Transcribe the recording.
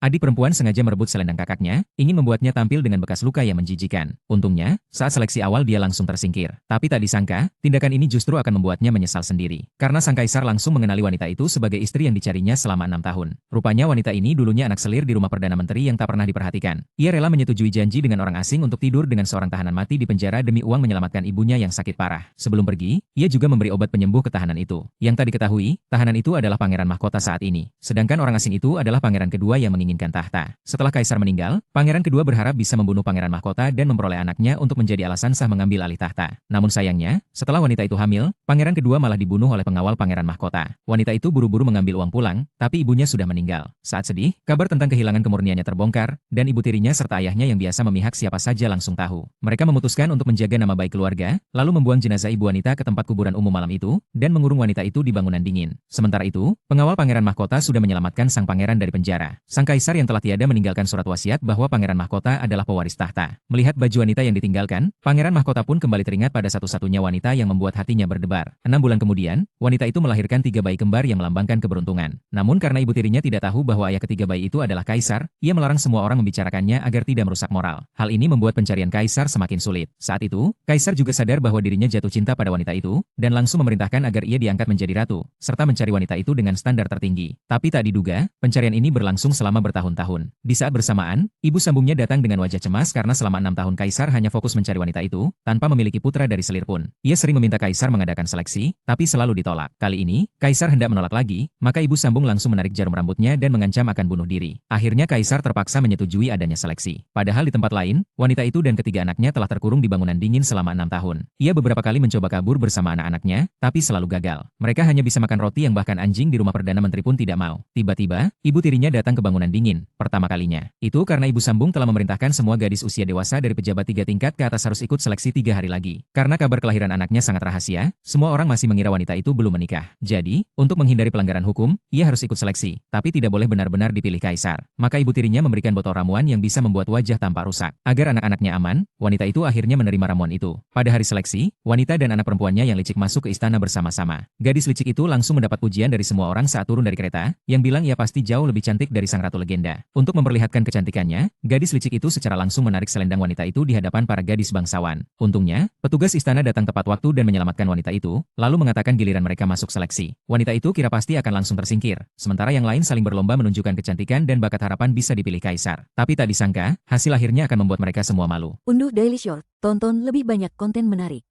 Adik perempuan sengaja merebut selendang kakaknya, ingin membuatnya tampil dengan bekas luka yang menjijikan. Untungnya, saat seleksi awal dia langsung tersingkir. Tapi tak disangka, tindakan ini justru akan membuatnya menyesal sendiri. Karena sang kaisar langsung mengenali wanita itu sebagai istri yang dicarinya selama 6 tahun. Rupanya wanita ini dulunya anak selir di rumah Perdana Menteri yang tak pernah diperhatikan. Ia rela menyetujui janji dengan orang asing untuk tidur dengan seorang tahanan mati di penjara demi uang menyelamatkan ibunya yang sakit parah. Sebelum pergi, ia juga memberi obat penyembuh ke tahanan itu. Yang tak diketahui, tahanan itu adalah pangeran mahkota saat ini. Sedangkan orang asing itu adalah pangeran kedua yang menginginkan tahta. Setelah kaisar meninggal, pangeran kedua berharap bisa membunuh pangeran mahkota dan memperoleh anaknya untuk menjadi alasan sah mengambil alih tahta. Namun sayangnya, setelah wanita itu hamil, pangeran kedua malah dibunuh oleh pengawal pangeran mahkota. Wanita itu buru-buru mengambil uang pulang, tapi ibunya sudah meninggal. Saat sedih, kabar tentang kehilangan kemurniannya terbongkar, dan ibu tirinya serta ayahnya yang biasa memihak siapa saja langsung tahu. Mereka memutuskan untuk menjaga nama baik keluarga, lalu membuang jenazah ibu wanita ke tempat kuburan umum malam itu, dan mengurung wanita itu di bangunan dingin. Sementara itu, pengawal pangeran mahkota sudah menyelamatkan sang pangeran dari penjara. Sang kaisar yang telah tiada meninggalkan surat wasiat bahwa pangeran mahkota adalah pewaris tahta. Melihat baju wanita yang ditinggalkan, pangeran mahkota pun kembali teringat pada satu-satunya wanita yang membuat hatinya berdebar. 6 bulan kemudian, wanita itu melahirkan 3 bayi kembar yang melambangkan keberuntungan. Namun karena ibu tirinya tidak tahu bahwa ayah ketiga bayi itu adalah kaisar, ia melarang semua orang membicarakannya agar tidak merusak moral. Hal ini membuat pencarian kaisar semakin sulit. Saat itu, kaisar juga sadar bahwa dirinya jatuh cinta pada wanita itu, dan langsung memerintahkan agar ia diangkat menjadi ratu, serta mencari wanita itu dengan standar tertinggi. Tapi tak diduga, pencarian ini berlangsung selama bertahun-tahun. Di saat bersamaan, ibu sambungnya datang dengan wajah cemas karena selama 6 tahun kaisar hanya fokus mencari wanita itu, tanpa memiliki putra dari selir pun. Ia sering meminta kaisar mengadakan seleksi, tapi selalu ditolak. Kali ini, kaisar hendak menolak lagi, maka ibu sambung langsung menarik jarum rambutnya dan mengancam akan bunuh diri. Akhirnya kaisar terpaksa menyetujui adanya seleksi. Padahal di tempat lain, wanita itu dan ketiga anaknya telah terkurung di bangunan dingin selama 6 tahun. Ia beberapa kali mencoba kabur bersama anak-anaknya, tapi selalu gagal. Mereka hanya bisa makan roti yang bahkan anjing di rumah Perdana Menteri pun tidak mau. Tiba-tiba, ibu tirinya datang ke bangunan dingin, pertama kalinya. Itu karena ibu sambung telah memerintahkan semua gadis usia dewasa dari pejabat 3 tingkat ke atas harus ikut seleksi 3 hari lagi. Karena kabar kelahiran anaknya sangat rahasia, semua orang masih mengira wanita itu belum menikah. Jadi, untuk menghindari pelanggaran hukum, ia harus ikut seleksi, tapi tidak boleh benar-benar dipilih kaisar. Maka ibu tirinya memberikan botol ramuan yang bisa membuat wajah tampak rusak. Agar anak-anaknya aman, wanita itu akhirnya menerima ramuan itu. Pada hari seleksi, wanita dan anak perempuannya yang licik masuk ke istana bersama-sama. Gadis licik itu langsung mendapat pujian dari semua orang saat turun dari kereta, yang bilang ia pasti jauh lebih cantik dari sang ratu legenda. Untuk memperlihatkan kecantikannya, gadis licik itu secara langsung menarik selendang wanita itu di hadapan para gadis bangsawan. Untungnya, petugas istana datang tepat waktu dan menyelamatkan wanita itu, lalu mengatakan giliran mereka masuk seleksi. Wanita itu kira pasti akan langsung tersingkir, sementara yang lain saling berlomba menunjukkan kecantikan dan bakat harapan bisa dipilih kaisar. Tapi tak disangka, hasil akhirnya akan membuat mereka semua malu. Unduh Daily Short, tonton lebih banyak konten menarik.